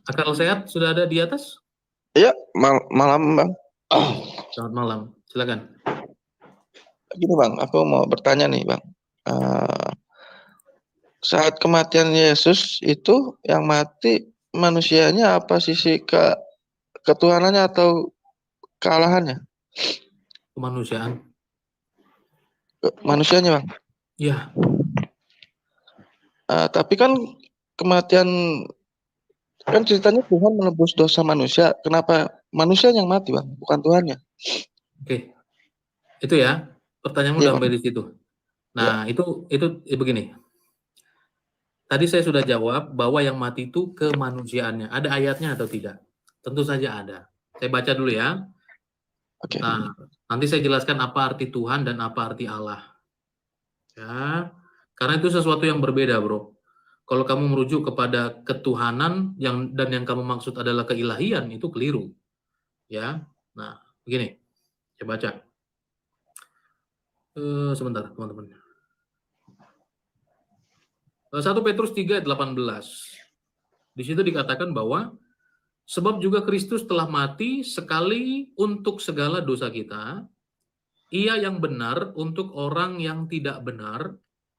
Akal sehat sudah ada di atas? Iya, malam Bang. Selamat malam, silakan. Gini Bang, aku mau bertanya nih Bang. Eh, saat kematian Yesus itu yang mati manusianya apa sisi ketuhanannya atau kealahannya? Kemanusiaan. Manusianya Bang. Ya, Tapi kan kematian kan ceritanya Tuhan menebus dosa manusia. Kenapa manusia yang mati Bang, bukan Tuhannya? oke. Itu ya, pertanyaanmu Iya udah Bang. sampai di situ. Iya. Nah, itu begini. Tadi saya sudah jawab bahwa yang mati itu kemanusiaannya. Ada ayatnya atau tidak? Tentu saja ada. Saya baca dulu ya. Oke. Nah, nanti saya jelaskan apa arti Tuhan dan apa arti Allah. Ya, karena itu sesuatu yang berbeda, bro. Kalau kamu merujuk kepada ketuhanan dan yang kamu maksud adalah keilahian, itu keliru. Ya, nah begini, saya baca. Sebentar, teman-teman. 1 Petrus 3 ayat 18. Di situ dikatakan bahwa sebab juga Kristus telah mati sekali untuk segala dosa kita, ia yang benar untuk orang yang tidak benar,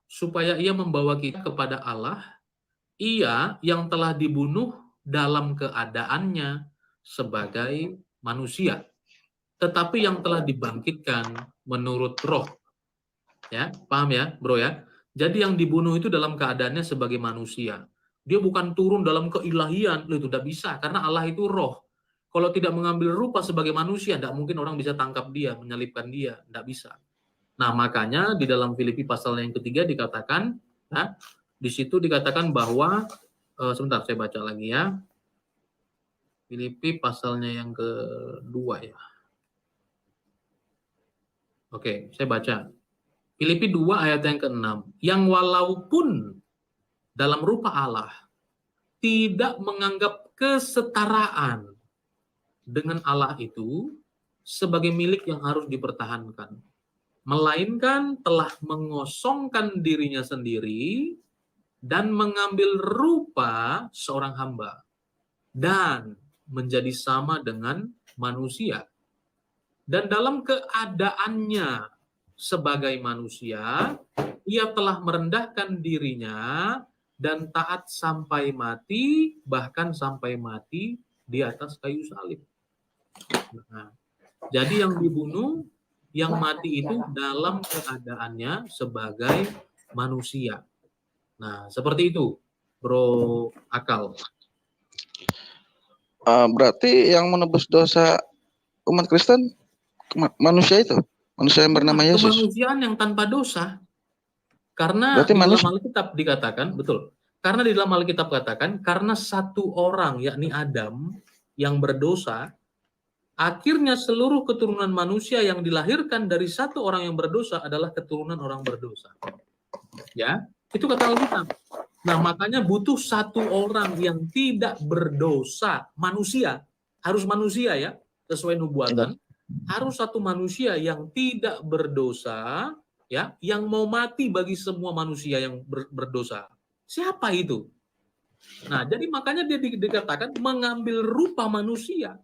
supaya ia membawa kita kepada Allah, ia yang telah dibunuh dalam keadaannya sebagai manusia, tetapi yang telah dibangkitkan menurut roh. Ya, paham ya, bro ya? Jadi yang dibunuh itu dalam keadaannya sebagai manusia. Dia bukan turun dalam keilahian, itu tidak bisa, karena Allah itu roh. Kalau tidak mengambil rupa sebagai manusia, tidak mungkin orang bisa tangkap dia, menyalibkan dia, tidak bisa. Nah, makanya di dalam Filipi pasal yang ketiga dikatakan, ya, di situ dikatakan bahwa, sebentar saya baca lagi ya, Filipi pasalnya yang kedua ya. Oke, saya baca. Filipi 2 ayat yang ke-6. Yang walaupun dalam rupa Allah tidak menganggap kesetaraan dengan Allah itu sebagai milik yang harus dipertahankan, melainkan telah mengosongkan dirinya sendiri dan mengambil rupa seorang hamba dan menjadi sama dengan manusia. Dan dalam keadaannya sebagai manusia, ia telah merendahkan dirinya dan taat sampai mati, bahkan sampai mati di atas kayu salib. Nah, jadi yang dibunuh, yang mati itu dalam keadaannya sebagai manusia. Nah, seperti itu, Bro Akal. Berarti yang menebus dosa umat Kristen manusia itu, manusia yang bernama Yesus. Kemanusiaan yang tanpa dosa. Karena Berarti di dalam manusia. Alkitab dikatakan, betul. Karena di dalam Alkitab katakan, karena satu orang, yakni Adam, yang berdosa, akhirnya seluruh keturunan manusia yang dilahirkan dari satu orang yang berdosa adalah keturunan orang berdosa. Ya, itu kata Alkitab. Nah, makanya butuh satu orang yang tidak berdosa, manusia, harus manusia ya, sesuai nubuatan, harus satu manusia yang tidak berdosa, ya, yang mau mati bagi semua manusia yang berdosa. Siapa itu? Nah, jadi makanya dia dikatakan mengambil rupa manusia.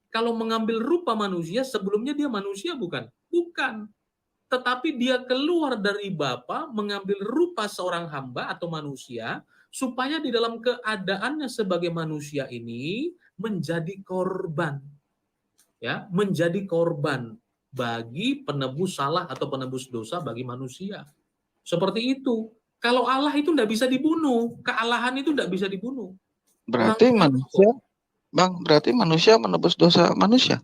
Kalau mengambil rupa manusia, sebelumnya dia manusia bukan? Bukan. Tetapi dia keluar dari Bapa mengambil rupa seorang hamba atau manusia supaya di dalam keadaannya sebagai manusia ini menjadi korban. Ya, menjadi korban bagi penebus salah atau penebus dosa bagi manusia. Seperti itu. Kalau Allah itu tidak bisa dibunuh, kealahan itu tidak bisa dibunuh. Berarti manusia, Bang, berarti manusia menebus dosa manusia.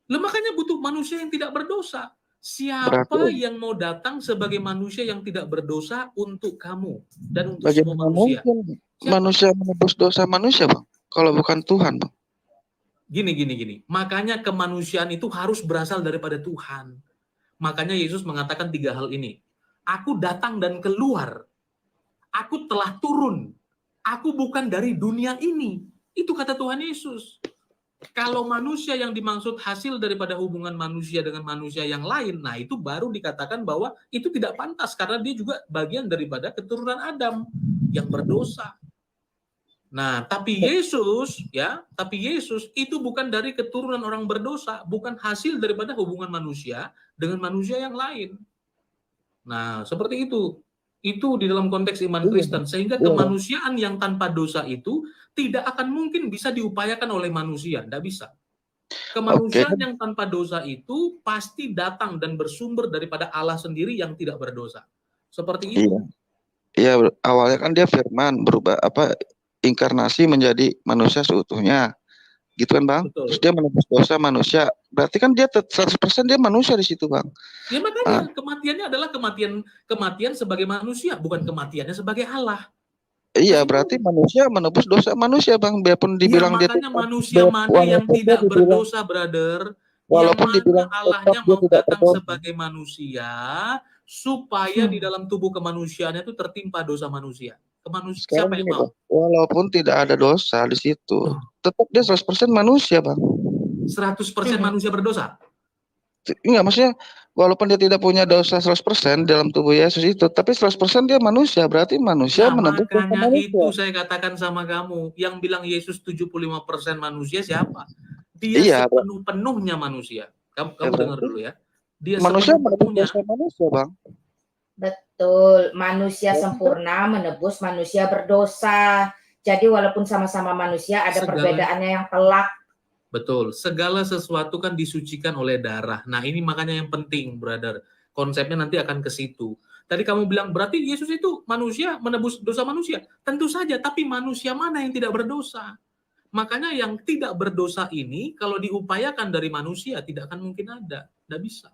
Makanya butuh manusia yang tidak berdosa. Siapa Berarti yang mau datang sebagai manusia yang tidak berdosa untuk kamu dan untuk semua bagaimana manusia? mungkin Siapa? manusia menebus dosa manusia, Bang? Kalau bukan Tuhan, Bang. Gini. Makanya kemanusiaan itu harus berasal daripada Tuhan. Makanya Yesus mengatakan 3 hal ini. Aku datang dan keluar. Aku telah turun. Aku bukan dari dunia ini. Itu kata Tuhan Yesus. Kalau manusia yang dimaksud hasil daripada hubungan manusia dengan manusia yang lain, nah itu baru dikatakan bahwa itu tidak pantas karena dia juga bagian daripada keturunan Adam yang berdosa. Nah, tapi Yesus itu bukan dari keturunan orang berdosa, bukan hasil daripada hubungan manusia dengan manusia yang lain. Nah, seperti itu. Itu di dalam konteks iman Iya, Kristen, sehingga iya. kemanusiaan yang tanpa dosa itu tidak akan mungkin bisa diupayakan oleh manusia, tidak bisa. Oke, Kemanusiaan yang tanpa dosa itu pasti datang dan bersumber daripada Allah sendiri yang tidak berdosa. Seperti iya. itu. Iya, awalnya kan dia firman berubah inkarnasi menjadi manusia seutuhnya. Gitu kan, Bang? Terus Betul. dia menebus dosa manusia. Berarti kan dia 100% dia manusia di situ, Bang. Ya Ah, makanya kematiannya adalah kematian sebagai manusia, bukan kematiannya sebagai Allah. iya, Nah berarti itu. manusia menebus dosa manusia, Bang. Biarpun Ya dibilang dia makanya tetap, manusia mana yang walaupun dia tidak dibilang berdosa, brother? Yang walaupun mana dibilang tetap Allahnya dia mau tidak datang berdosa. sebagai manusia supaya di dalam tubuh kemanusiaannya itu tertimpa dosa manusia. Sekarang Siapa yang gini, mau? Bang. Walaupun tidak ada dosa di situ, tetap dia 100% manusia, Bang. 100% manusia berdosa? Enggak, maksudnya walaupun dia tidak punya dosa 100% dalam tubuh Yesus itu, tapi 100% dia manusia, berarti manusia Nah, menebus dosa makanya manusia. itu saya katakan sama kamu, yang bilang Yesus 75% manusia siapa? Dia Iya, sepenuh-penuhnya manusia. Kamu dengar berarti dulu ya. Dia manusia menebus sepenuh-penuhnya. dosa manusia, Bang. Betul, manusia Berarti kan sempurna menebus manusia berdosa. Jadi walaupun sama-sama manusia ada perbedaannya yang telak. Betul, segala sesuatu kan disucikan oleh darah. Nah, ini makanya yang penting, brother. Konsepnya nanti akan ke situ. Tadi kamu bilang, berarti Yesus itu manusia, menebus dosa manusia. Tentu saja, tapi manusia mana yang tidak berdosa? Makanya yang tidak berdosa ini, kalau diupayakan dari manusia, tidak akan mungkin ada. Tidak bisa.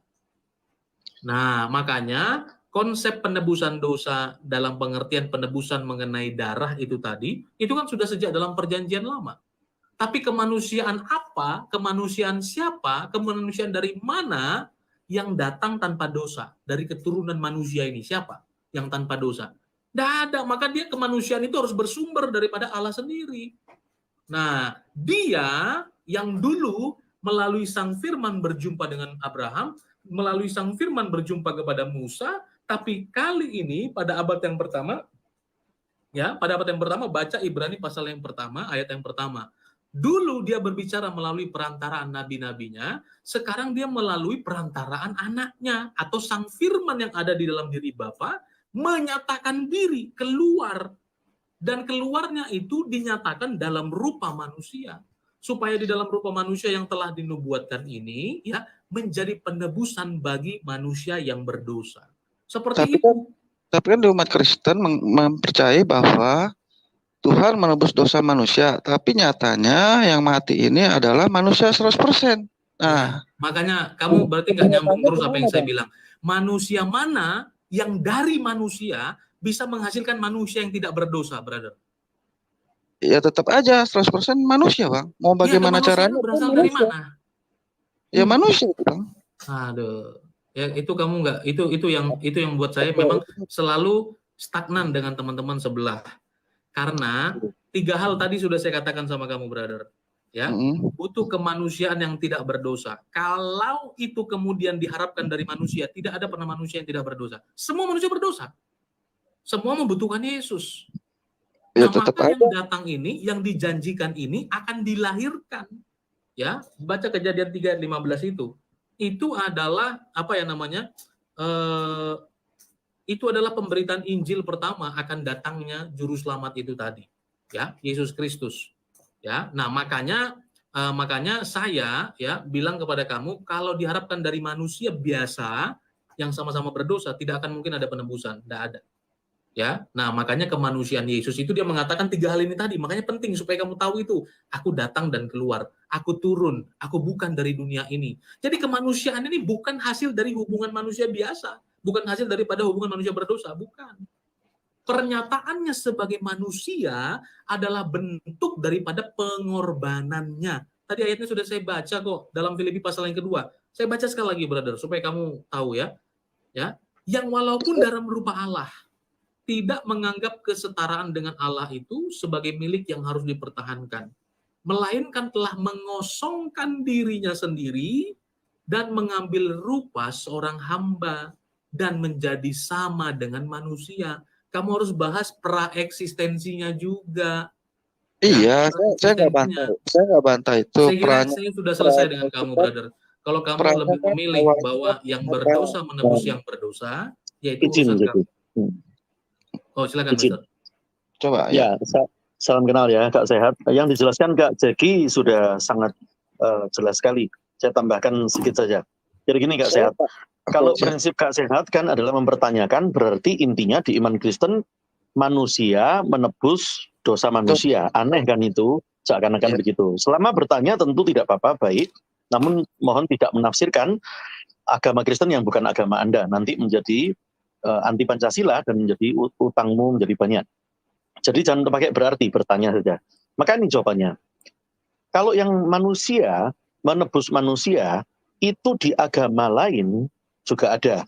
Nah, makanya konsep penebusan dosa dalam pengertian penebusan mengenai darah itu tadi, itu kan sudah sejak dalam perjanjian lama. Tapi kemanusiaan apa, kemanusiaan siapa, kemanusiaan dari mana yang datang tanpa dosa? Dari keturunan manusia ini, siapa yang tanpa dosa? Tidak ada, maka dia kemanusiaan itu harus bersumber daripada Allah sendiri. Nah, dia yang dulu melalui sang firman berjumpa dengan Abraham, melalui sang firman berjumpa kepada Musa, tapi kali ini pada abad yang pertama, pada abad yang pertama baca Ibrani pasal yang pertama, ayat yang pertama. Dulu dia berbicara melalui perantaraan nabi-nabinya, sekarang dia melalui perantaraan anaknya atau sang firman yang ada di dalam diri Bapa menyatakan diri keluar, dan keluarnya itu dinyatakan dalam rupa manusia, supaya di dalam rupa manusia yang telah dinubuatkan ini menjadi penebusan bagi manusia yang berdosa. tapi Seperti kan itu. di umat Kristen mempercayai bahwa Tuhan menebus dosa manusia, tapi nyatanya yang mati ini adalah manusia 100%. Nah, Makanya kamu berarti nggak nyambung terus apa yang gimana, saya Bang? bilang. Manusia mana yang dari manusia bisa menghasilkan manusia yang tidak berdosa, brother? Ya tetap aja 100% manusia, Bang. Mau Ya, bagaimana kemanusiaan caranya, kan berasal dari manusia. mana? Ya manusia itu, Bang. Aduh, ya itu kamu nggak, itu yang buat saya memang selalu stagnan dengan teman-teman sebelah. Karena 3 hal tadi sudah saya katakan sama kamu, brother. Ya, butuh kemanusiaan yang tidak berdosa. Kalau itu kemudian diharapkan dari manusia, tidak ada pernah manusia yang tidak berdosa. Semua manusia berdosa. Semua membutuhkan Yesus. Ya Nah, tetap maka aja. yang datang ini, yang dijanjikan ini akan dilahirkan. Ya, baca Kejadian 3 ayat 15 itu. Itu adalah apa ya namanya? Itu adalah pemberitaan Injil pertama akan datangnya juru selamat itu tadi, ya, Yesus Kristus. Ya, nah makanya saya bilang kepada kamu, kalau diharapkan dari manusia biasa yang sama-sama berdosa, tidak akan mungkin ada penebusan, tidak ada. Ya, nah makanya kemanusiaan Yesus itu dia mengatakan 3 hal ini tadi. Makanya penting supaya kamu tahu itu. Aku datang dan keluar, aku turun, aku bukan dari dunia ini. Jadi kemanusiaan ini bukan hasil dari hubungan manusia biasa, bukan hasil daripada hubungan manusia berdosa, bukan. Pernyataannya sebagai manusia adalah bentuk daripada pengorbanannya. Tadi ayatnya sudah saya baca kok dalam Filipi pasal yang kedua. Saya baca sekali lagi, brother, supaya kamu tahu ya. Yang walaupun dalam rupa Allah, tidak menganggap kesetaraan dengan Allah itu sebagai milik yang harus dipertahankan, melainkan telah mengosongkan dirinya sendiri dan mengambil rupa seorang hamba dan menjadi sama dengan manusia. Kamu harus bahas praeksistensinya juga. Iya, saya nggak konsistensinya. bantah. Saya nggak bantah itu Saya kira perannya. saya sudah selesai dengan kamu, brother. Kalau kamu Perannya lebih kan memilih bahwa yang berdosa menebus yang berdosa, yaitu Izin urusan jadi. kamu. Oh, silakan, Izin. Mister. Coba ya. Ya, salam kenal ya Kak Sehat. Yang dijelaskan Kak Jeki sudah sangat jelas sekali. Saya tambahkan sedikit saja. Jadi gini Kak Sehat. Kalau prinsip Kak Sehat kan adalah mempertanyakan, berarti intinya di iman Kristen manusia menebus dosa manusia. Aneh kan itu? Seakan-akan begitu. Selama bertanya tentu tidak apa-apa, baik. Namun mohon tidak menafsirkan agama Kristen yang bukan agama Anda. Nanti menjadi anti Pancasila dan menjadi utangmu menjadi banyak. Jadi jangan pakai berarti, bertanya saja. Maka ini jawabannya. Kalau yang manusia menebus manusia, itu di agama lain juga ada.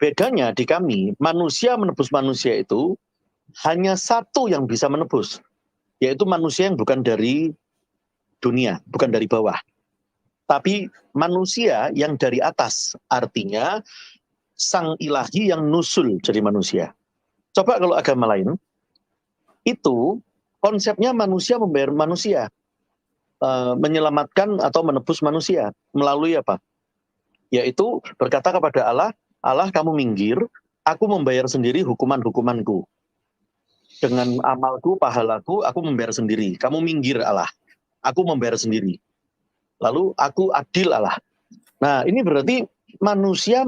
Bedanya di kami, manusia menebus manusia itu hanya satu yang bisa menebus, yaitu manusia yang bukan dari dunia, bukan dari bawah. Tapi manusia yang dari atas, artinya sang ilahi yang nusul jadi manusia. Coba kalau agama lain, itu konsepnya manusia membayar manusia, menyelamatkan atau menebus manusia melalui apa? Yaitu berkata kepada Allah, Allah kamu minggir, aku membayar sendiri hukuman-hukumanku. Dengan amalku, pahalaku, aku membayar sendiri. Kamu minggir Allah, aku membayar sendiri. Lalu aku adil Allah. Nah ini berarti manusia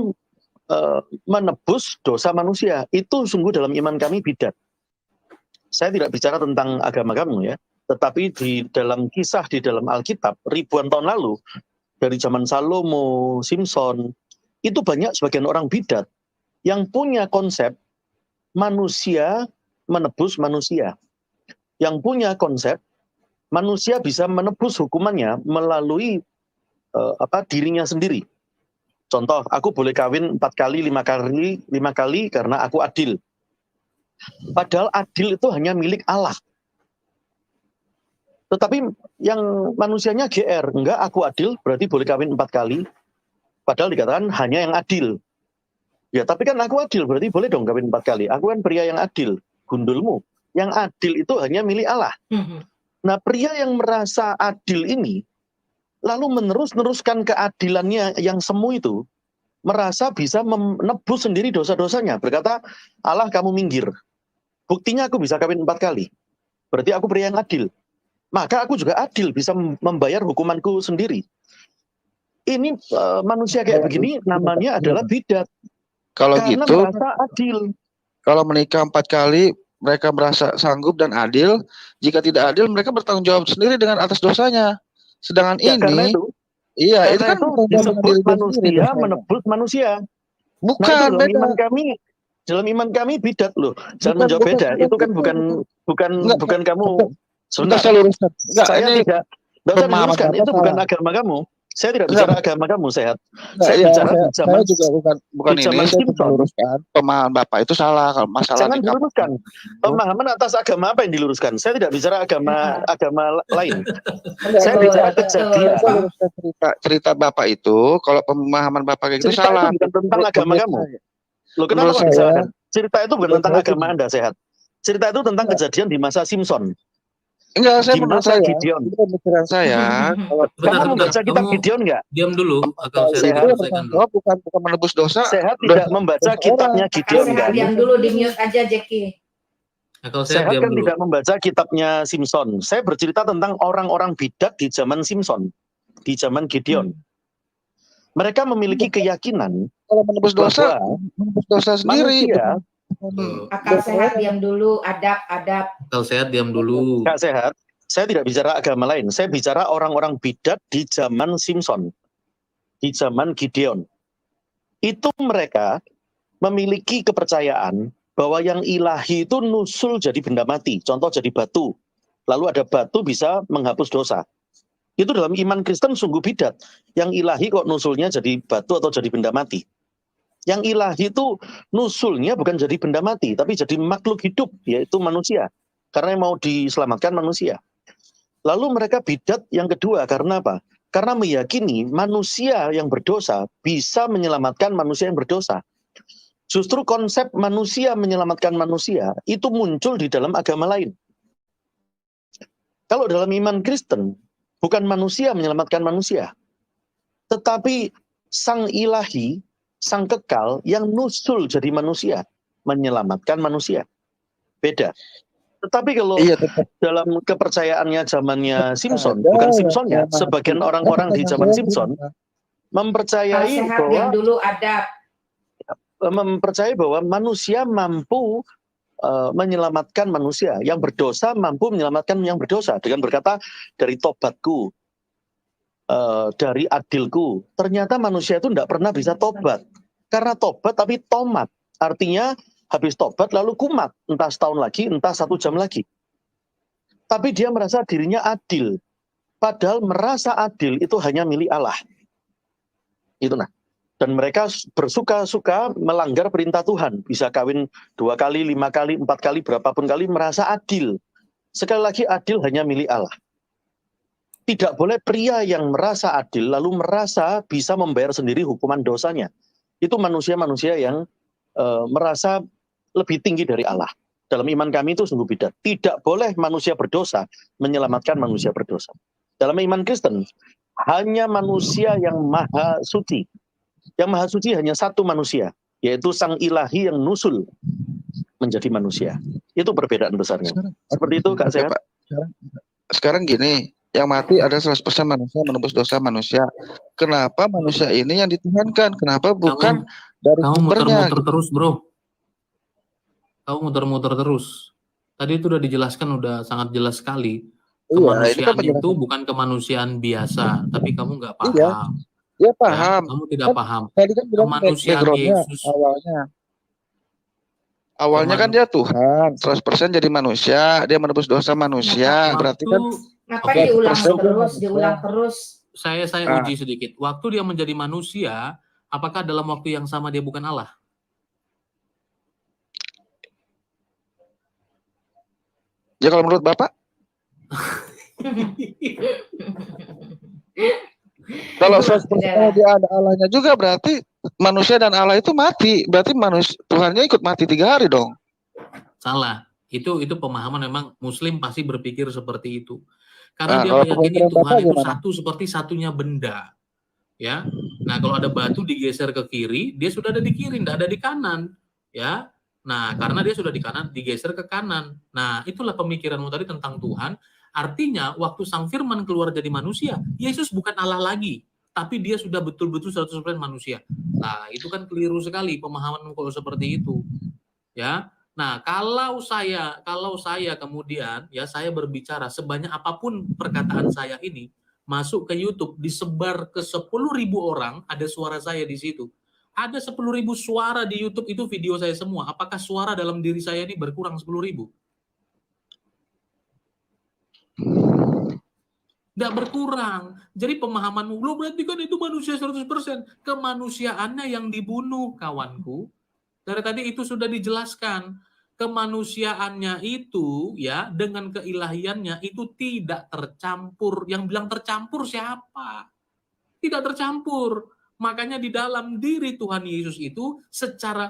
menebus dosa manusia. Itu sungguh dalam iman kami bidat. Saya tidak bicara tentang agama kamu ya, tetapi di dalam kisah di dalam Alkitab ribuan tahun lalu, dari zaman Salomo, Simpson, itu banyak sebagian orang bidat yang punya konsep manusia menebus manusia, yang punya konsep manusia bisa menebus hukumannya melalui dirinya sendiri. Contoh, aku boleh kawin 4 kali, 5 kali karena aku adil. Padahal adil itu hanya milik Allah. Tetapi yang manusianya GR, enggak aku adil berarti boleh kawin 4 kali. Padahal dikatakan hanya yang adil. Ya tapi kan aku adil berarti boleh dong kawin 4 kali. Aku kan pria yang adil, gundulmu. Yang adil itu hanya milik Allah. Nah pria yang merasa adil ini, lalu meneruskan keadilannya yang semu itu, merasa bisa menebus sendiri dosa-dosanya. Berkata, Allah kamu minggir. Buktinya aku bisa kawin 4 kali. Berarti aku pria yang adil. Maka aku juga adil, bisa membayar hukumanku sendiri. Ini manusia kayak begini namanya adalah bidat. Kalau karena gitu, merasa adil. kalau menikah 4 kali, mereka merasa sanggup dan adil. Jika tidak adil, mereka bertanggung jawab sendiri dengan atas dosanya. Sedangkan Ya, karena ini, itu iya, itu kan disebut manusia menebus manusia. Bukan, Nah itu beda. dalam iman kami bidat loh. Jangan menjawab Bukan beda. Itu kan bukan kamu. Sebentar. Saya luruskan. Enggak, Saya ini tidak usah diluruskan. Itu bukan agama kamu. Saya tidak bicara agama kamu, Sehat. Saya bicara di zaman, saya juga bukan di zaman ini, saya Simpson. meluruskan pemahaman Bapak itu salah kalau masalah Jangan nikah. diluruskan. Pemahaman atas agama apa yang diluruskan? Saya tidak bicara agama lain. Saya bicara kejadian. Cerita Bapak itu, kalau pemahaman Bapak kayak gitu Cerita salah. itu bukan tentang agama kamu. Loh, kenapa Menurut kok saya, disalahkan? Cerita itu bukan tentang agama Anda, Sehat. Cerita itu tentang kejadian di masa Simpson. enggak, saya Di menurut masa saya, Gideon. itu pemikiran saya. Kamu membaca kitab Gideon nggak? Diam dulu, akal Itu sehat diselesaikan dulu. bukan menebus dosa. Sehat tidak membaca kitabnya Gideon Sehat kan? diam dulu, di mute aja Jeki. Akal sehat Sehat diam kan dulu. tidak membaca kitabnya Simpson. Saya bercerita tentang orang-orang bidat di zaman Simpson, di zaman Gideon. Mereka memiliki keyakinan Kalau menebus dosa sendiri. manusia. Akal sehat diam dulu, adab. Akal sehat diam dulu. Kak Sehat, saya tidak bicara agama lain. Saya bicara orang-orang bidat di zaman Simpson, di zaman Gideon. Itu mereka memiliki kepercayaan bahwa yang ilahi itu nusul jadi benda mati. Contoh jadi batu. Lalu ada batu bisa menghapus dosa. Itu dalam iman Kristen sungguh bidat. Yang ilahi kok nusulnya jadi batu atau jadi benda mati. Yang ilahi itu nusulnya bukan jadi benda mati, tapi jadi makhluk hidup, yaitu manusia. Karena yang mau diselamatkan manusia. Lalu mereka bidat yang kedua, karena apa? Karena meyakini manusia yang berdosa bisa menyelamatkan manusia yang berdosa. Justru konsep manusia menyelamatkan manusia itu muncul di dalam agama lain. Kalau dalam iman Kristen, bukan manusia menyelamatkan manusia, tetapi Sang Ilahi, Sang Kekal yang nusul jadi manusia, menyelamatkan manusia. Beda. Tetapi kalau Iya, tetap dalam kepercayaannya zamannya Simpson, ada bukan yang Simpsonnya, menyelamatkan. sebagian Nah, orang-orang di pertanyaan zaman saya Simpson gimana? Kalau sehat yang dulu ada. mempercayai bahwa manusia mampu menyelamatkan manusia, yang berdosa mampu menyelamatkan yang berdosa dengan berkata dari tobatku, dari adilku. Ternyata manusia itu tidak pernah bisa tobat karena tobat tapi tomat, artinya habis tobat lalu kumat, entah setahun lagi, entah 1 jam lagi. Tapi dia merasa dirinya adil, padahal merasa adil itu hanya milik Allah. Itu nah. Dan mereka bersuka-suka melanggar perintah Tuhan. Bisa kawin 2 kali, 5 kali, 4 kali, berapapun kali merasa adil. Sekali lagi adil hanya milik Allah. Tidak boleh pria yang merasa adil lalu merasa bisa membayar sendiri hukuman dosanya. Itu manusia-manusia yang merasa lebih tinggi dari Allah. Dalam iman kami itu sungguh beda. Tidak boleh manusia berdosa menyelamatkan manusia berdosa. Dalam iman Kristen, hanya manusia yang maha suci. Yang maha suci hanya satu manusia, yaitu Sang Ilahi yang nusul menjadi manusia. Itu perbedaan besarnya. Seperti itu, Kak Oke, Sehat. Pak. Sekarang gini, yang mati ada 100% manusia menebus dosa manusia. Kenapa manusia ini yang dituhankan? Kenapa bukan dari Kamu sumbernya? muter-muter terus, bro. Kamu muter-muter terus. Tadi itu udah dijelaskan, udah sangat jelas sekali. Iya, ini kan Kemanusiaan itu penjelasan. bukan kemanusiaan biasa, tapi kamu nggak Iya, paham. dia Ya, paham. kamu tidak Kan paham. tadi kan bilang Kemanusiaan backgroundnya Yesus. awalnya kan dia Tuhan, 100% jadi manusia, dia menebus dosa manusia. Berarti kan Ngapain diulang terus? Saya uji sedikit. Waktu dia menjadi manusia, apakah dalam waktu yang sama dia bukan Allah? ya kalau menurut Bapak, kalau 100% dia ada Allahnya juga, berarti manusia dan Allah itu mati. Berarti Tuhannya ikut mati 3 hari dong. Salah. Itu pemahaman memang Muslim pasti berpikir seperti itu. Karena dia kalau meyakini pemikiran Tuhan Bapak itu gimana? satu seperti satunya benda. Ya. Nah, kalau ada batu digeser ke kiri, dia sudah ada di kiri, tidak ada di kanan. Ya. Nah, karena dia sudah di kanan, digeser ke kanan. Nah, itulah pemikiranmu tadi tentang Tuhan. Artinya, waktu Sang Firman keluar jadi manusia, Yesus bukan Allah lagi, tapi dia sudah betul-betul 100% manusia. Nah, itu kan keliru sekali pemahamanmu kalau seperti itu. Ya. Nah, kalau saya kemudian ya saya berbicara sebanyak apapun perkataan saya ini masuk ke YouTube, disebar ke 10.000 orang, ada suara saya di situ. Ada 10.000 suara di YouTube, itu video saya semua. Apakah suara dalam diri saya ini berkurang 10.000? Nggak berkurang. Jadi pemahamanmu, lo berarti kan itu manusia 100%. Kemanusiaannya yang dibunuh, kawanku. Dari tadi itu sudah dijelaskan. Kemanusiaannya itu ya dengan keilahiannya itu tidak tercampur. Yang bilang tercampur siapa? Tidak tercampur. Makanya di dalam diri Tuhan Yesus itu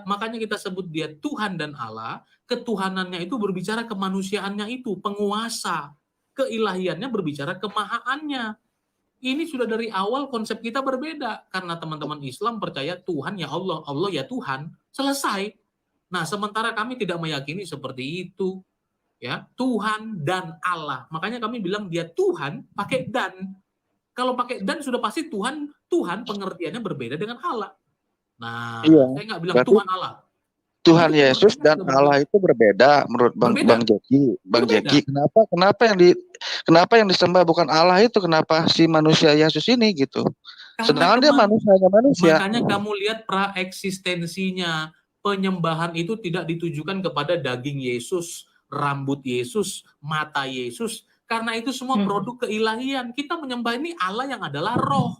makanya kita sebut dia Tuhan dan Allah, ketuhanannya itu berbicara kemanusiaannya itu, penguasa. Keilahiannya berbicara kemahaannya. Ini sudah dari awal konsep kita berbeda. Karena teman-teman Islam percaya Tuhan ya Allah, Allah ya Tuhan. Selesai. Nah, sementara kami tidak meyakini seperti itu. Ya, Tuhan dan Allah. Makanya kami bilang dia Tuhan pakai dan. Kalau pakai dan sudah pasti Tuhan pengertiannya berbeda dengan Allah. Nah, saya nggak bilang Tuhan Allah. Tuhan Yesus dan Allah itu berbeda menurut Bang Jeki. Kenapa yang disembah bukan Allah itu? Kenapa si manusia Yesus ini gitu? Sedangkan dia manusia. Makanya kamu lihat praeksistensinya. Penyembahan itu tidak ditujukan kepada daging Yesus, rambut Yesus, mata Yesus. Karena itu semua produk keilahian. Kita menyembah ini Allah yang adalah roh.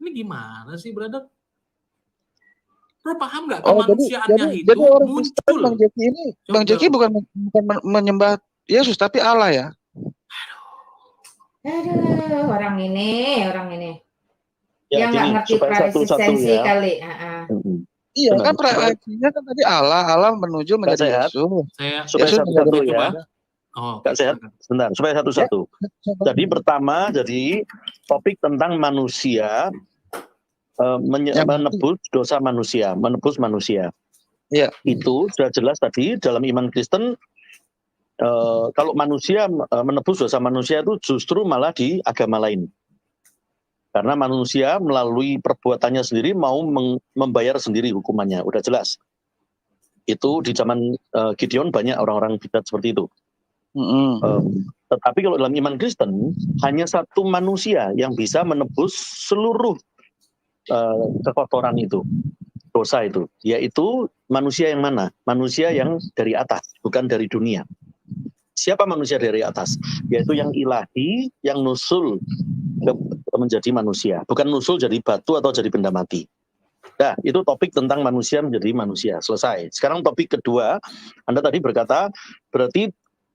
Ini gimana sih, brother? Bro, paham nggak kemanusiaannya itu jadi orang muncul? Bang Jeki bukan menyembah Yesus, tapi Allah ya? Aduh, orang ini. Ya, yang nggak ngerti praeksistensi kali. Iya, kan praeksistensinya kan tadi Allah menuju menjadi Yesus. Supaya satu-satu ya. Oh, Kak Sehat, sebentar, supaya satu-satu. Jadi pertama, jadi topik tentang manusia menebus dosa manusia, menebus manusia. Iya. Itu sudah jelas tadi dalam iman Kristen, kalau manusia menebus dosa manusia itu justru malah di agama lain. Karena manusia melalui perbuatannya sendiri mau membayar sendiri hukumannya, udah jelas. Itu di zaman Gideon banyak orang-orang bidat seperti itu. Tetapi kalau dalam iman Kristen hanya satu manusia yang bisa menebus seluruh kekotoran itu, dosa itu, yaitu manusia yang mana? Manusia yang dari atas, bukan dari dunia. Siapa manusia dari atas? Yaitu yang ilahi, yang nusul menjadi manusia, bukan nusul jadi batu atau jadi benda mati. Nah, itu topik tentang manusia menjadi manusia, selesai. Sekarang topik kedua, Anda tadi berkata berarti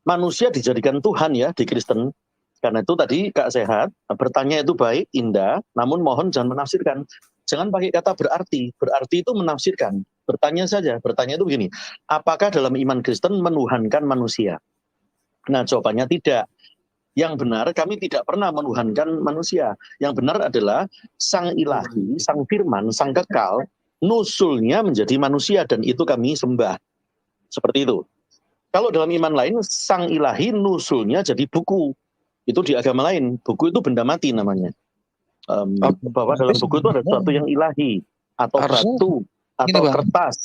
manusia dijadikan Tuhan ya di Kristen. Karena itu tadi Kak Sehat bertanya itu baik, indah, namun mohon jangan menafsirkan. Jangan pakai kata berarti. Berarti itu menafsirkan. Bertanya saja. Bertanya itu begini, apakah dalam iman Kristen menuhankan manusia? Nah, jawabannya tidak. Yang benar kami tidak pernah menuhankan manusia. Yang benar adalah Sang Ilahi, Sang Firman, Sang Kekal, nusulnya menjadi manusia dan itu kami sembah. Seperti itu. Kalau dalam iman lain, Sang Ilahi nusulnya jadi buku. Itu di agama lain. Buku itu benda mati namanya. Bahwa dalam buku itu ada sesuatu yang ilahi. Atau batu. Atau kertas.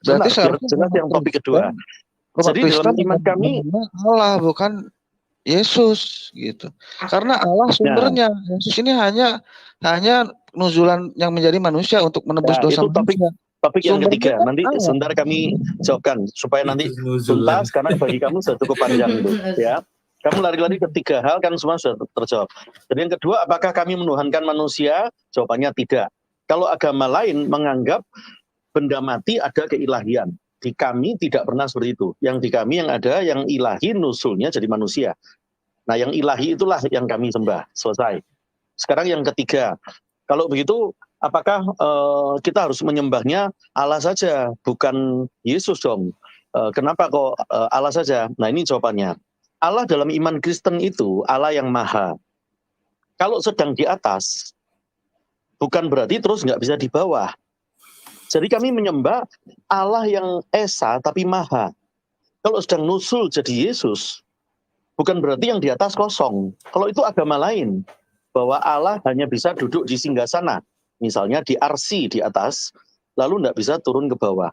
Berarti jelas yang topik kedua. Jadi dalam iman kami, Allah bukan Yesus gitu. Karena Allah sumbernya. Yesus ini hanya nuzulan yang menjadi manusia untuk menebus dosa itu manusia. Topik yang ketiga, nanti sebentar kami jawabkan supaya nanti tuntas karena bagi kamu sudah cukup panjang itu, ya. Kamu lari-lari ke 3 hal kan semua sudah terjawab. Dan yang kedua, apakah kami menuhankan manusia? Jawabannya tidak. Kalau agama lain menganggap benda mati ada keilahian, di kami tidak pernah seperti itu. Yang di kami yang ada yang ilahi nusulnya jadi manusia. Nah, yang ilahi itulah yang kami sembah. Selesai. Sekarang yang ketiga, kalau begitu apakah kita harus menyembahnya Allah saja, bukan Yesus dong? Kenapa kok Allah saja? Nah, ini jawabannya. Allah dalam iman Kristen itu Allah yang maha. Kalau sedang di atas, bukan berarti terus nggak bisa di bawah. Jadi kami menyembah Allah yang esa tapi maha. Kalau sedang nusul jadi Yesus, bukan berarti yang di atas kosong. Kalau itu agama lain, bahwa Allah hanya bisa duduk di singgasana. Misalnya di arsi di atas, lalu tidak bisa turun ke bawah.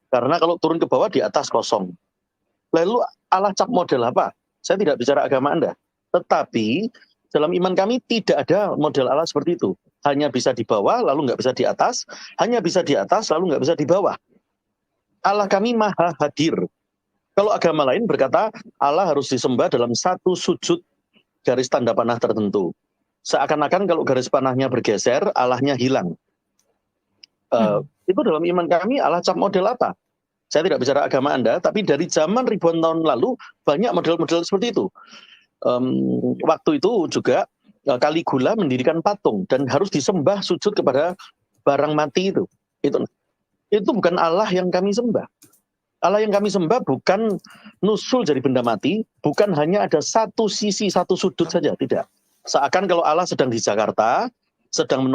Karena kalau turun ke bawah di atas kosong. Lalu Allah cap model apa? Saya tidak bicara agama Anda. Tetapi dalam iman kami tidak ada model Allah seperti itu. Hanya bisa di bawah, lalu nggak bisa di atas. Hanya bisa di atas, lalu nggak bisa di bawah. Allah kami maha hadir. Kalau agama lain berkata Allah harus disembah dalam satu sujud garis tanda panah tertentu. Seakan-akan kalau garis panahnya bergeser, Allahnya hilang. Itu dalam iman kami Allah cap model apa? Saya tidak bicara agama Anda, tapi dari zaman ribuan tahun lalu banyak model-model seperti itu. Waktu itu juga Caligula mendirikan patung dan harus disembah sujud kepada barang mati itu. Itu bukan Allah yang kami sembah. Allah yang kami sembah bukan nusul jadi benda mati, bukan hanya ada satu sisi, satu sudut saja, tidak. Seakan kalau Allah sedang di Jakarta, sedang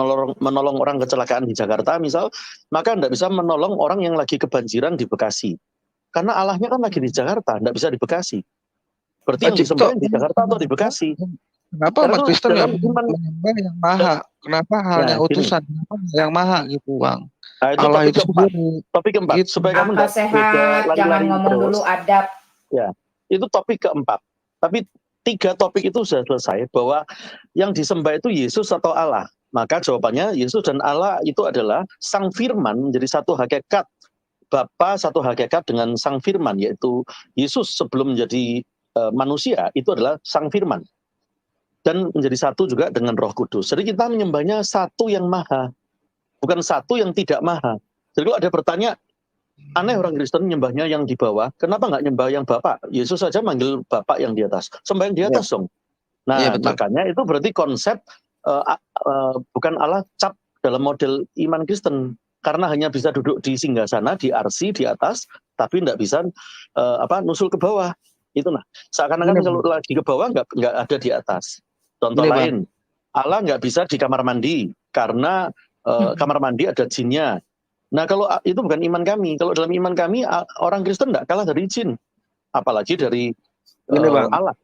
menolong orang kecelakaan di Jakarta misal, maka tidak bisa menolong orang yang lagi kebanjiran di Bekasi. Karena Allahnya kan lagi di Jakarta, tidak bisa di Bekasi. Berarti yang disembah di Jakarta atau di Bekasi. Kenapa umat Kristen menyembah yang maha? Kenapa hanya utusan? Kenapa yang maha gitu, Bang? Nah, itu Allah topik itu sendiri. Topik keempat, gitu. supaya kamu Akal sehat, jangan ngomong terus. dulu adab. Ya, itu topik keempat. Tapi 3 topik itu sudah selesai, bahwa yang disembah itu Yesus atau Allah. Maka jawabannya Yesus dan Allah itu adalah Sang Firman menjadi satu hakikat. Bapa satu hakikat dengan Sang Firman, yaitu Yesus sebelum menjadi manusia, itu adalah Sang Firman. Dan menjadi satu juga dengan Roh Kudus. Jadi kita menyembahnya satu yang maha, bukan satu yang tidak maha. Jadi kalau ada bertanya, aneh orang Kristen nyembahnya yang di bawah, kenapa nggak nyembah yang Bapak? Yesus saja manggil Bapak yang di atas, sembah yang di atas dong. Nah, makanya itu berarti konsep bukan Allah cap dalam model iman Kristen, karena hanya bisa duduk di singgasana, di arsi, di atas, tapi tidak bisa nusul ke bawah. Itu nah, seakan-akan kalau lagi ke bawah nggak ada di atas. Contoh Ini, lain, Allah nggak bisa di kamar mandi karena kamar mandi ada jinnya. Nah kalau itu bukan iman kami. Kalau dalam iman kami orang Kristen nggak kalah dari jin, apalagi dari Gini, Bang. Allah.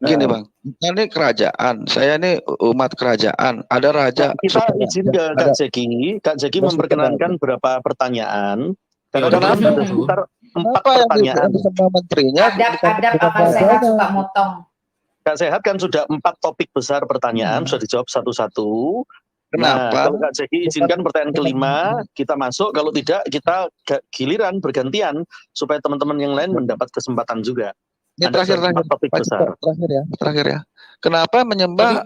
Gini Bang, ini kerajaan, saya ini umat kerajaan, ada raja. Kita izin ke Kak Zeki memperkenankan beberapa pertanyaan. Karena kan ada sekitar 4 pertanyaan. Menterinya, Adab akal sehat suka motong. Kak Sehat kan sudah 4 topik besar pertanyaan, sudah dijawab satu-satu. Kenapa? Nah, kalau Kak Zeki izinkan pertanyaan kelima, kita masuk. Kalau tidak, kita giliran bergantian supaya teman-teman yang lain mendapat kesempatan juga. Ini terakhir ya. Kenapa menyembah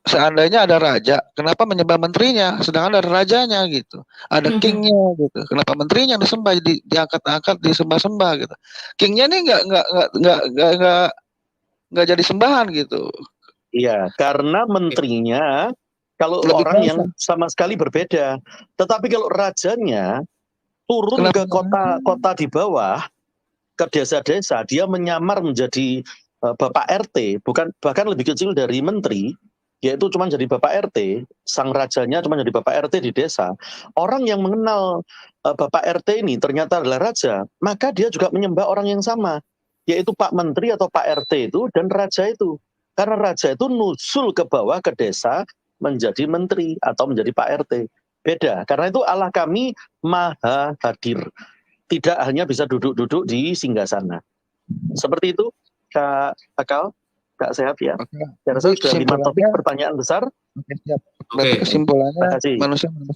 seandainya ada raja? Kenapa menyembah menterinya? Sedangkan ada rajanya gitu, ada kingnya gitu. Kenapa menterinya disembah, diangkat-angkat, disembah-sembah gitu? Kingnya nih nggak jadi sembahan gitu. Iya, karena menterinya kalau lebih orang yang sama sekali berbeda. Tetapi kalau rajanya turun ke kota-kota di bawah, ke desa-desa, dia menyamar menjadi Bapak RT, bahkan lebih kecil dari menteri, yaitu cuma jadi Bapak RT, sang rajanya cuma jadi Bapak RT di desa. Orang yang mengenal Bapak RT ini ternyata adalah raja, maka dia juga menyembah orang yang sama, yaitu Pak Menteri atau Pak RT itu dan raja itu. Karena raja itu nusul ke bawah ke desa menjadi menteri atau menjadi Pak RT. Beda, karena itu Allah kami maha hadir. Tidak hanya bisa duduk-duduk di singgasana. Seperti itu, Kak Akal, Kak Sehat ya. Saya rasa sudah 5 topik pertanyaan besar. Berarti kesimpulannya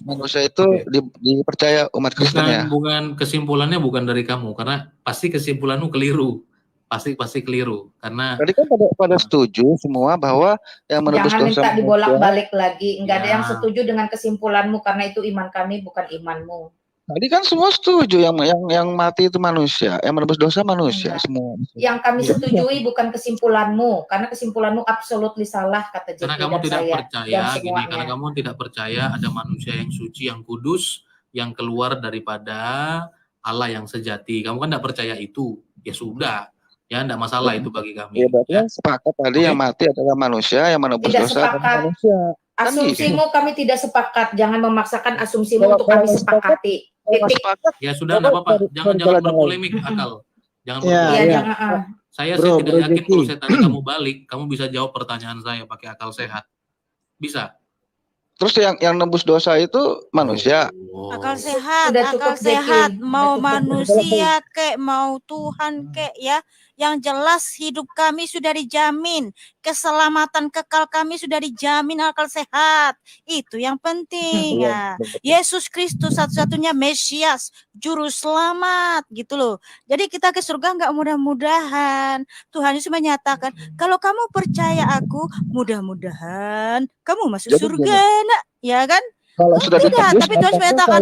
manusia itu dipercaya umat Kristen ya. Bukan kesimpulannya bukan dari kamu, karena pasti kesimpulanmu keliru. Pasti keliru karena tadi kan pada setuju semua bahwa yang menebus jangan dosa minta dibolak-balik lagi, enggak Ya. ada yang setuju dengan kesimpulanmu karena itu iman kami bukan imanmu. Tadi kan semua setuju yang mati itu manusia, yang menebus dosa manusia semua. Yang kami setujui bukan kesimpulanmu, karena kesimpulanmu absolutely salah kata Jeki. Karena kamu dan tidak saya, percaya dan gini, semuanya. karena kamu tidak percaya ada manusia yang suci, yang kudus, yang keluar daripada Allah yang sejati. Kamu kan tidak percaya itu, ya sudah. Ya, tidak masalah itu bagi kami. Ya, berarti ya. sepakat tadi yang mati adalah manusia, yang menebus Tidak dosa adalah sepakat. manusia. Asumsimu kami tidak sepakat. Jangan memaksakan asumsimu untuk kami sepakati. Titik. Ya sudah, tidak apa-apa. Jangan berpolemik, Akal. Jangan berpolemik. Ya, jangan. Saya tidak yakin kalau saya tanya kamu balik, kamu bisa jawab pertanyaan saya pakai akal sehat. Bisa. Terus yang nembus dosa itu manusia. Akal sehat, Sudah akal cukup, sehat. Zeki. Mau Sudah cukup. manusia kek, mau Tuhan kek ya. Yang jelas hidup kami sudah dijamin. Keselamatan kekal kami sudah dijamin, akal sehat. Itu yang penting. Ya. Yesus Kristus satu-satunya Mesias, Juru Selamat gitu loh. Jadi kita ke surga nggak mudah-mudahan. Tuhan Yesus menyatakan, kalau kamu percaya aku, mudah-mudahan kamu masuk surga, nak. Ya kan? Kalau sudah tidak, ditebus, tapi Tuhan menyatakan,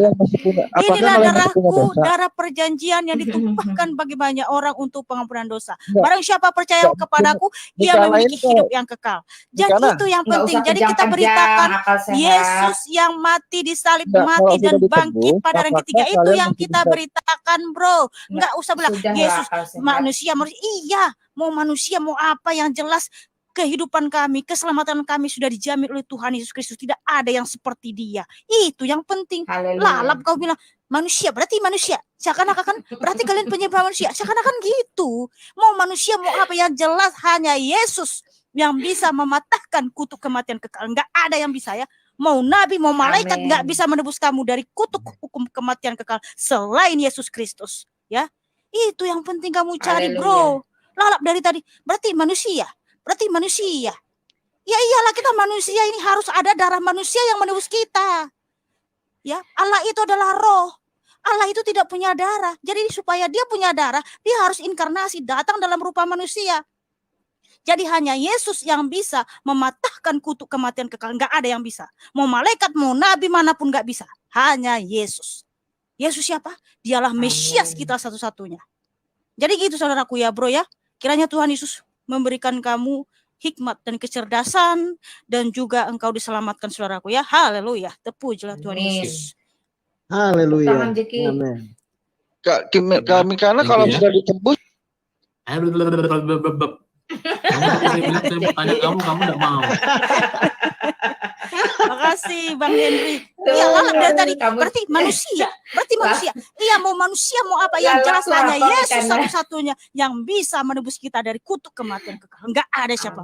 inilah apakah darahku, darah perjanjian yang ditumpahkan bagi banyak orang untuk pengampunan dosa. Barang siapa percaya kepadaku, dia memiliki hidup yang kekal. Jadi itu yang penting. Jadi kita beritakan Yesus yang mati disalib, mati dan bangkit pada hari ketiga. Itu yang kita beritakan, bro. Enggak usah bilang Yesus manusia. Iya, mau manusia mau apa, yang jelas kehidupan kami, keselamatan kami sudah dijamin oleh Tuhan Yesus Kristus. Tidak ada yang seperti Dia. Itu yang penting. Lalap kau bilang manusia, berarti manusia. Seakan-akan berarti kalian penyembah manusia. Seakan-akan gitu. Mau manusia mau apa, yang jelas hanya Yesus yang bisa mematahkan kutuk kematian kekal. Enggak ada yang bisa ya. Mau nabi, mau malaikat enggak bisa menebus kamu dari kutuk hukum kematian kekal selain Yesus Kristus. Ya, itu yang penting kamu cari, bro. Lalap dari tadi. Berarti manusia. Berarti manusia. Ya iyalah, kita manusia ini harus ada darah manusia yang menebus kita. Ya, Allah itu adalah roh. Allah itu tidak punya darah. Jadi supaya dia punya darah, dia harus inkarnasi, datang dalam rupa manusia. Jadi hanya Yesus yang bisa mematahkan kutuk kematian kekal. Enggak ada yang bisa. Mau malaikat, mau nabi, manapun enggak bisa. Hanya Yesus. Yesus siapa? Dialah Mesias kita satu-satunya. Jadi gitu saudaraku ya, bro ya. Kiranya Tuhan Yesus memberikan kamu hikmat dan kecerdasan, dan juga engkau diselamatkan, saudaraku ya. Haleluya. Terpujilah Tuhan Yesus. Haleluya. Amin. Kami karena kalau sudah ditebus, Saya mau tanya kamu nggak mau. Makasih Bang Henry. Iya, lalap dari tadi. Berarti manusia. Iya, mau manusia mau apa? Yang jelas hanya Yesus satu-satunya yang bisa menebus kita dari kutuk kematian kekal. Enggak ada siapa.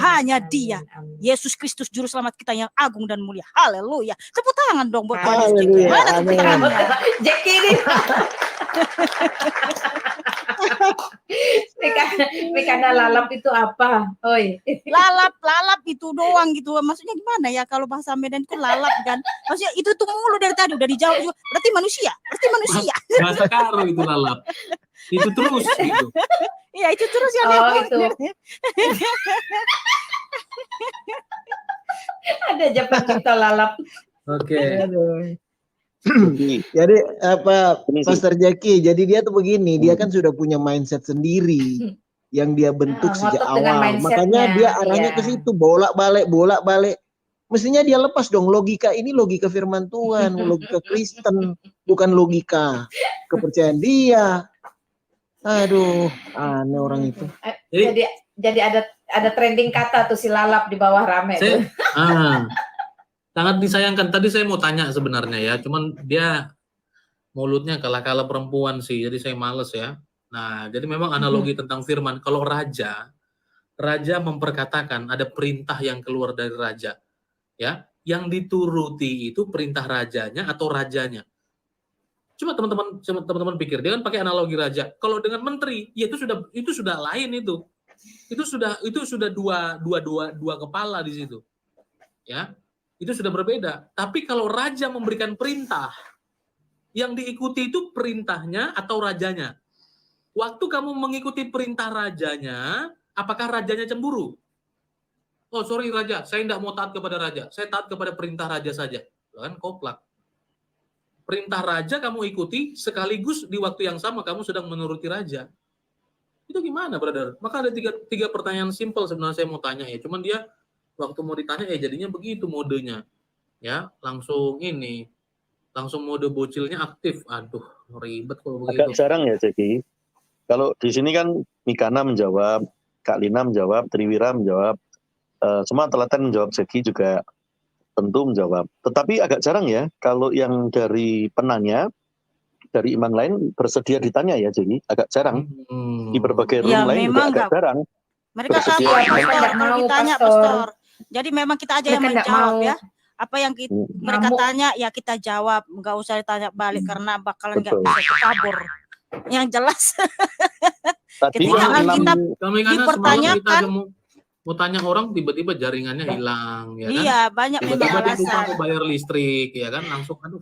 Hanya Dia. Yesus Kristus juru selamat kita yang agung dan mulia. Haleluya. Tepuk tangan dong buat Tuhan Yesus. Mana tepuk tangannya? Jeki ini. Karena lalap itu apa? Oi. Lalap itu doang gitu. Maksudnya gimana ya kalau bahasa Medan itu lalap kan? Maksudnya itu tuh mulu dari tadi udah dijawab juga. Berarti manusia. Bahasa Karo itu lalap. Itu terus gitu. Iya, itu terus yang itu. Ada aja pencipta lalap. Oke. Jadi Pastor Jaki, jadi dia tuh begini, dia kan sudah punya mindset sendiri yang dia bentuk sejak awal. Makanya dia arahnya ke situ, bolak-balik. Mestinya dia lepas dong logika ini, logika firman Tuhan, logika Kristen, bukan logika kepercayaan dia. Aduh, aneh orang itu. Jadi ada trending kata tuh si lalap di bawah rame. Sangat disayangkan. Tadi saya mau tanya sebenarnya ya, cuman dia mulutnya kalah-kalah perempuan sih, jadi saya males ya. Nah, jadi memang analogi tentang firman. Kalau raja memperkatakan ada perintah yang keluar dari raja, ya, yang dituruti itu perintah rajanya atau rajanya. Coba teman-teman pikir, dia kan pakai analogi raja. Kalau dengan menteri, ya itu sudah lain itu. Itu sudah dua kepala di situ, ya. Itu sudah berbeda. Tapi kalau raja memberikan perintah, yang diikuti itu perintahnya atau rajanya. Waktu kamu mengikuti perintah rajanya, apakah rajanya cemburu? Oh sorry raja, saya tidak mau taat kepada raja. Saya taat kepada perintah raja saja. Kan koplak. Perintah raja kamu ikuti, sekaligus di waktu yang sama kamu sedang menuruti raja. Itu gimana, brother? Maka ada tiga pertanyaan simpel sebenarnya saya mau tanya ya. Cuman dia waktu mau ditanya jadinya begitu modenya, ya langsung mode bocilnya aktif. Aduh ribet kalau begitu. Agak jarang ya Jeki. Kalau di sini kan Mikana menjawab, Kak Lina menjawab, Triwira menjawab, semua telaten menjawab, Jeki juga tentu menjawab. Tetapi agak jarang ya kalau yang dari penanya dari iman lain bersedia ditanya ya Jeki. Agak jarang di berbagai room lain juga agak jarang. Mereka takut kalau ditanya Pastor. Jadi memang kita aja yang menjawab ya. Apa yang mereka tanya ya kita jawab, nggak usah ditanya balik karena bakalan nggak bisa kabur. Yang jelas. Ketika Alkitab dipertanyakan, mau tanya orang tiba-tiba jaringannya hilang, ya kan? Iya, banyak memang alasan. Tiba-tiba lupa bayar listrik, ya kan? Langsung aduh.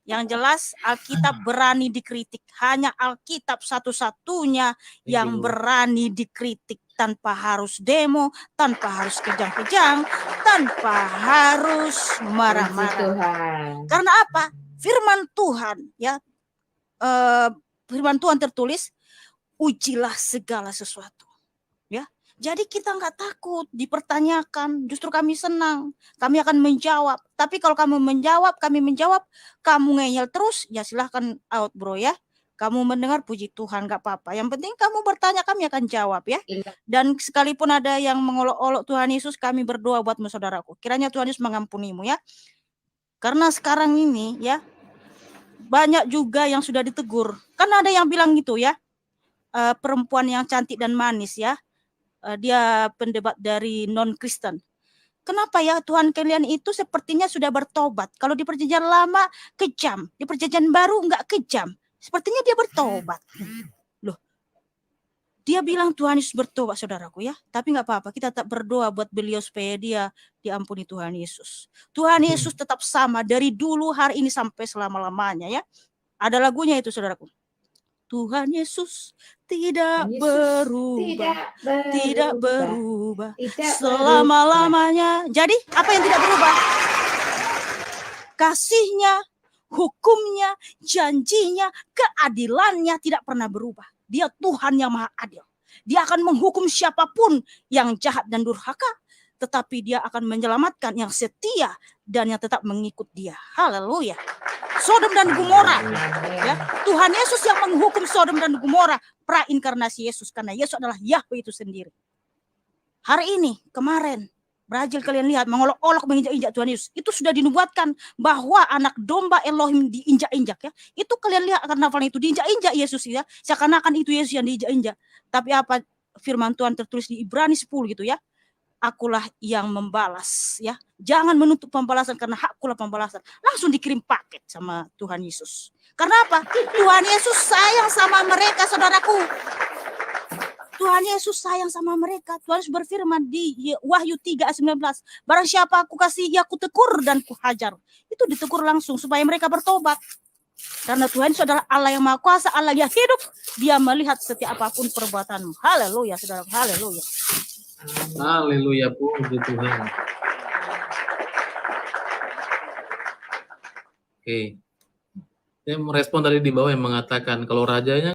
Yang jelas Alkitab berani dikritik. Hanya Alkitab satu-satunya yang berani dikritik tanpa harus demo, tanpa harus kejang-kejang, tanpa harus marah-marah. Karena apa? Firman Tuhan ya. Firman Tuhan tertulis, ujilah segala sesuatu. Ya. Jadi kita nggak takut dipertanyakan, justru kami senang, kami akan menjawab. Tapi kalau kamu menjawab, kami menjawab, kamu ngeyel terus, ya silahkan out bro ya. Kamu mendengar puji Tuhan nggak apa-apa. Yang penting kamu bertanya, kami akan jawab ya. Dan sekalipun ada yang mengolok-olok Tuhan Yesus, kami berdoa buatmu saudaraku. Kiranya Tuhan Yesus mengampunimu ya. Karena sekarang ini ya, banyak juga yang sudah ditegur. Kan ada yang bilang gitu ya, perempuan yang cantik dan manis ya. Dia pendebat dari non-Kristen. Kenapa ya Tuhan kalian itu sepertinya sudah bertobat. Kalau di perjanjian lama kejam, di perjanjian baru enggak kejam. Sepertinya dia bertobat. Loh, dia bilang Tuhan Yesus bertobat saudaraku ya. Tapi enggak apa-apa, kita tetap berdoa buat beliau supaya dia diampuni Tuhan Yesus. Tuhan Yesus tetap sama dari dulu hari ini sampai selama-lamanya ya. Ada lagunya itu saudaraku. Tuhan Yesus tidak berubah, tidak berubah selama-lamanya. Jadi apa yang tidak berubah? Kasihnya, hukumnya, janjinya, keadilannya tidak pernah berubah. Dia Tuhan yang maha adil. Dia akan menghukum siapapun yang jahat dan durhaka, tetapi dia akan menyelamatkan yang setia dan yang tetap mengikut dia. Haleluya. Sodom dan Gomora. Ya, Tuhan Yesus yang menghukum Sodom dan Gomora, prainkarnasi Yesus, karena Yesus adalah Yahweh itu sendiri. Hari ini, kemarin, Brazil kalian lihat mengolok-olok menginjak-injak Tuhan Yesus. Itu sudah dinubuatkan bahwa anak domba Elohim diinjak-injak ya. Itu kalian lihat karnaval itu diinjak-injak Yesus ya. Seakan-akan itu Yesus yang diinjak-injak. Tapi apa firman Tuhan tertulis di Ibrani 10 gitu ya. Akulah yang membalas ya. Jangan menuntut pembalasan karena hakulah pembalasan. Langsung dikirim paket sama Tuhan Yesus. Karena apa? Tuhan Yesus sayang sama mereka, saudaraku. Tuhan Yesus sayang sama mereka. Tuhan Yesus berfirman di Wahyu 3:19. Barang siapa aku kasih, ya aku tegur dan ku hajar. Itu ditegur langsung supaya mereka bertobat. Karena Tuhan Yesus adalah Allah yang Maha Kuasa, Allah yang hidup. Dia melihat setiap apapun perbuatanmu. Haleluya, saudara. Haleluya. Haleluya, puji Tuhan. Oke. Saya merespon tadi di bawah yang mengatakan kalau rajanya